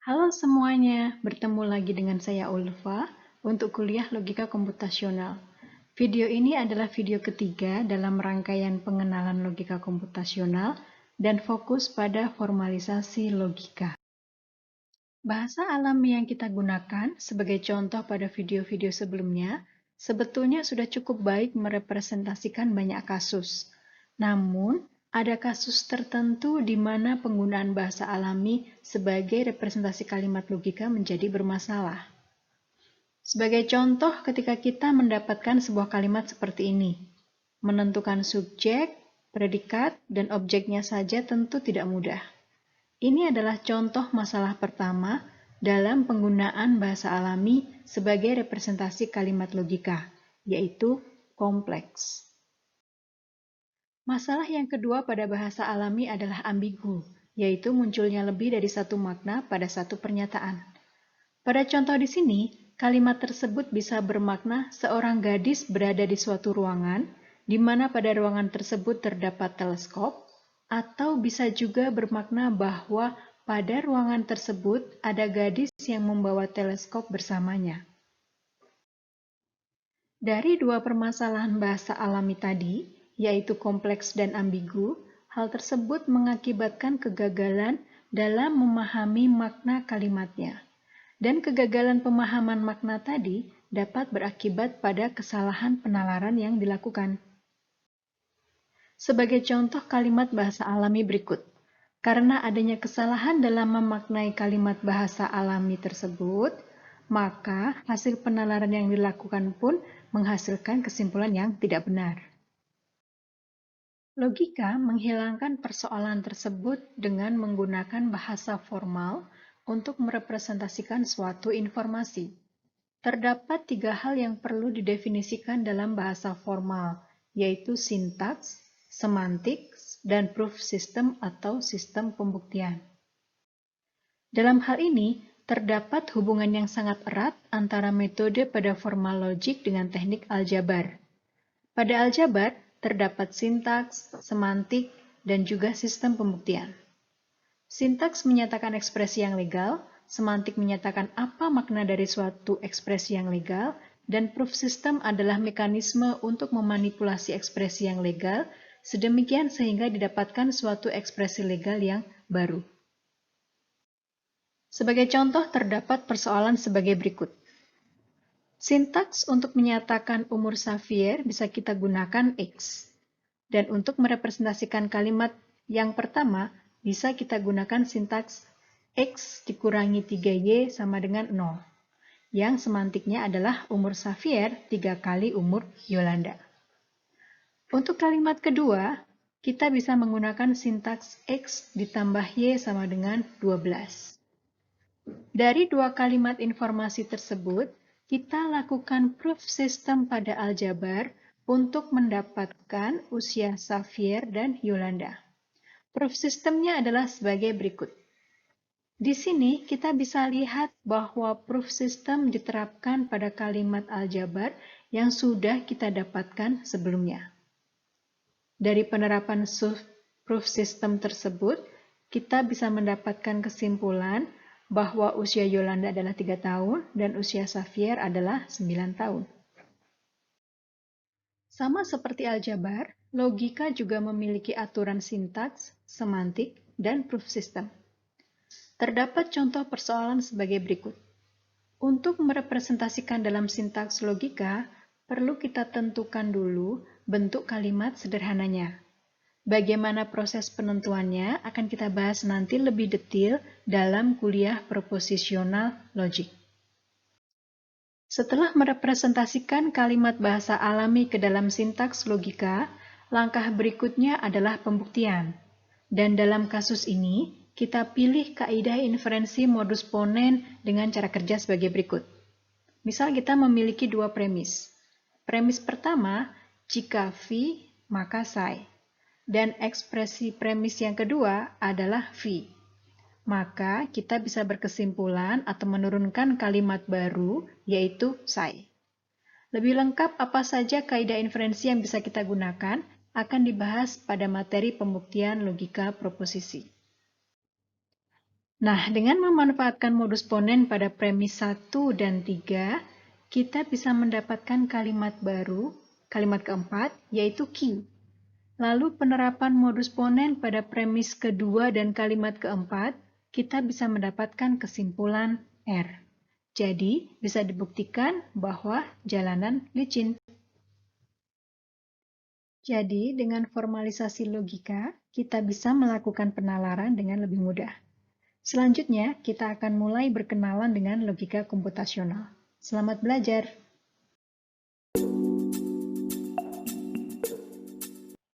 Halo semuanya, bertemu lagi dengan saya Ulfa untuk kuliah Logika Komputasional. Video ini adalah video ketiga dalam rangkaian pengenalan logika komputasional dan fokus pada formalisasi logika. Bahasa alami yang kita gunakan sebagai contoh pada video-video sebelumnya sebetulnya sudah cukup baik merepresentasikan banyak kasus. Namun, ada kasus tertentu di mana penggunaan bahasa alami sebagai representasi kalimat logika menjadi bermasalah. Sebagai contoh, ketika kita mendapatkan sebuah kalimat seperti ini, menentukan subjek, predikat, dan objeknya saja tentu tidak mudah. Ini adalah contoh masalah pertama dalam penggunaan bahasa alami sebagai representasi kalimat logika, yaitu kompleks. Masalah yang kedua pada bahasa alami adalah ambigu, yaitu munculnya lebih dari satu makna pada satu pernyataan. Pada contoh di sini, kalimat tersebut bisa bermakna seorang gadis berada di suatu ruangan, di mana pada ruangan tersebut terdapat teleskop, atau bisa juga bermakna bahwa pada ruangan tersebut ada gadis yang membawa teleskop bersamanya. Dari dua permasalahan bahasa alami tadi, yaitu kompleks dan ambigu, hal tersebut mengakibatkan kegagalan dalam memahami makna kalimatnya. Dan kegagalan pemahaman makna tadi dapat berakibat pada kesalahan penalaran yang dilakukan. Sebagai contoh kalimat bahasa alami berikut. Karena adanya kesalahan dalam memaknai kalimat bahasa alami tersebut, maka hasil penalaran yang dilakukan pun menghasilkan kesimpulan yang tidak benar. Logika menghilangkan persoalan tersebut dengan menggunakan bahasa formal untuk merepresentasikan suatu informasi. Terdapat tiga hal yang perlu didefinisikan dalam bahasa formal, yaitu sintaks, semantik, dan proof system atau sistem pembuktian. Dalam hal ini, terdapat hubungan yang sangat erat antara metode pada formal logik dengan teknik aljabar. Pada aljabar, terdapat sintaks, semantik, dan juga sistem pembuktian. Sintaks menyatakan ekspresi yang legal, semantik menyatakan apa makna dari suatu ekspresi yang legal, dan proof system adalah mekanisme untuk memanipulasi ekspresi yang legal, sedemikian sehingga didapatkan suatu ekspresi legal yang baru. Sebagai contoh, terdapat persoalan sebagai berikut. Sintaks untuk menyatakan umur Xavier bisa kita gunakan X. Dan untuk merepresentasikan kalimat yang pertama, bisa kita gunakan sintaks X dikurangi 3Y sama dengan 0. Yang semantiknya adalah umur Xavier 3 kali umur Yolanda. Untuk kalimat kedua, kita bisa menggunakan sintaks X ditambah Y sama dengan 12. Dari dua kalimat informasi tersebut, kita lakukan proof system pada aljabar untuk mendapatkan usia Xavier dan Yolanda. Proof systemnya adalah sebagai berikut. Di sini kita bisa lihat bahwa proof system diterapkan pada kalimat aljabar yang sudah kita dapatkan sebelumnya. Dari penerapan proof system tersebut, kita bisa mendapatkan kesimpulan bahwa usia Yolanda adalah 3 tahun dan usia Xavier adalah 9 tahun. Sama seperti aljabar, logika juga memiliki aturan sintaks, semantik, dan proof system. Terdapat contoh persoalan sebagai berikut. Untuk merepresentasikan dalam sintaks logika, perlu kita tentukan dulu bentuk kalimat sederhananya. Bagaimana proses penentuannya akan kita bahas nanti lebih detail dalam kuliah proposisional logik. Setelah merepresentasikan kalimat bahasa alami ke dalam sintaks logika, langkah berikutnya adalah pembuktian. Dan dalam kasus ini, kita pilih kaidah inferensi modus ponen dengan cara kerja sebagai berikut. Misal kita memiliki dua premis. Premis pertama, jika V, maka psi. Dan ekspresi premis yang kedua adalah V. Maka kita bisa berkesimpulan atau menurunkan kalimat baru, yaitu psi. Lebih lengkap apa saja kaidah inferensi yang bisa kita gunakan akan dibahas pada materi pembuktian logika proposisi. Nah, dengan memanfaatkan modus ponen pada premis 1 dan 3, kita bisa mendapatkan kalimat baru, kalimat keempat, yaitu Q. Lalu penerapan modus ponen pada premis kedua dan kalimat keempat, kita bisa mendapatkan kesimpulan R. Jadi, bisa dibuktikan bahwa jalanan licin. Jadi, dengan formalisasi logika, kita bisa melakukan penalaran dengan lebih mudah. Selanjutnya, kita akan mulai berkenalan dengan logika komputasional. Selamat belajar!